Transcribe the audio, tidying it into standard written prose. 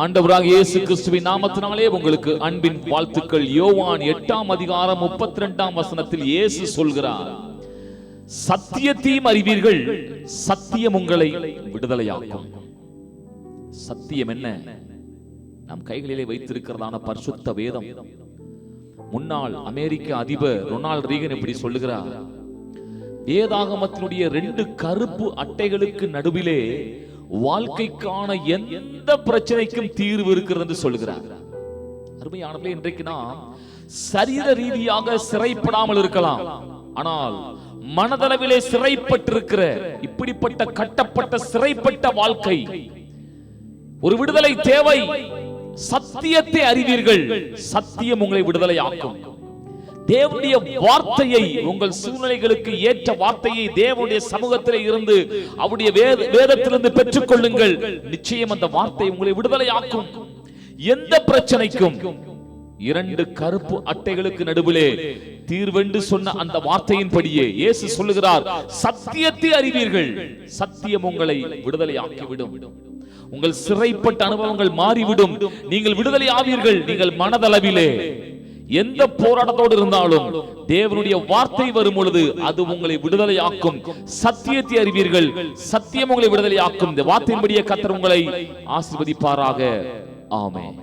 ஆண்டவராக இயேசு கிறிஸ்துவின் நாமத்தினாலே உங்களுக்கு அன்பின் வாழ்த்துக்கள். யோவான் 8:32 இயேசு சொல்கிறார், சத்தியத்தையும் அறிவீர்கள், சத்தியம் உங்களை விடுதலையாக்கும். சத்தியம் என்ன? நம் கைகளிலே வைத்திருக்கிறதான பரிசுத்த வேதம். முன்னாள் அமெரிக்க அதிபர் ரொனால்ட் ரீகன் இப்படி சொல்லுகிறார், வேதாகமத்தினுடைய 2 கருப்பு அட்டைகளுக்கு நடுவிலே வாழ்க்கைக்கான எந்த பிரச்சனைக்கும் தீர்வு இருக்கிறது என்று சொல்கிறார். அருமையானவர்களே, இன்றைக்கு நாம் சரீர ரீதியாக சிறைப்படாமல் இருக்கலாம், ஆனால் மனதளவிலே சிறைப்பட்டிருக்கிற இப்படிப்பட்ட கட்டப்பட்ட சிறைப்பட்ட வாழ்க்கை ஒரு விடுதலை தேவை. சத்தியத்தை அறிவீர்கள், சத்தியம் உங்களை விடுதலையாக்கும். தேவனுடைய வார்த்தையை, உங்கள் சூழ்நிலைகளுக்கு ஏற்ற வார்த்தையை தேவனுடைய சமூகத்திலே இருந்து அவருடைய வேதத்திலிருந்து பெற்றுக் கொள்ளுங்கள். நிச்சயம் அந்த வார்த்தை உங்களை விடுதலையாக்கும். எந்த பிரச்சனைக்கும் 2 கருப்பு அட்டைகளுக்கு நடுவிலே தீர்வென்று சொன்ன அந்த வார்த்தையின்படியே இயேசு சொல்லுகிறார், சத்தியத்தை அறிவீர்கள், சத்தியம் உங்களை விடுதலையாக்கிவிடும். உங்கள் சிறைப்பட்ட அனுபவங்கள் மாறிவிடும். நீங்கள் விடுதலை ஆவீர்கள். நீங்கள் மனதளவிலே எந்த போராட்டத்தோடு இருந்தாலும் தேவனுடைய வார்த்தை வரும் பொழுது அது உங்களை விடுதலையாக்கும். சத்தியத்தை அறிவீர்கள், சத்தியம் உங்களை விடுதலையாக்கும். இந்த வார்த்தையின்படியே கர்த்தர் உங்களை ஆசீர்வதிப்பாராக. ஆமென்.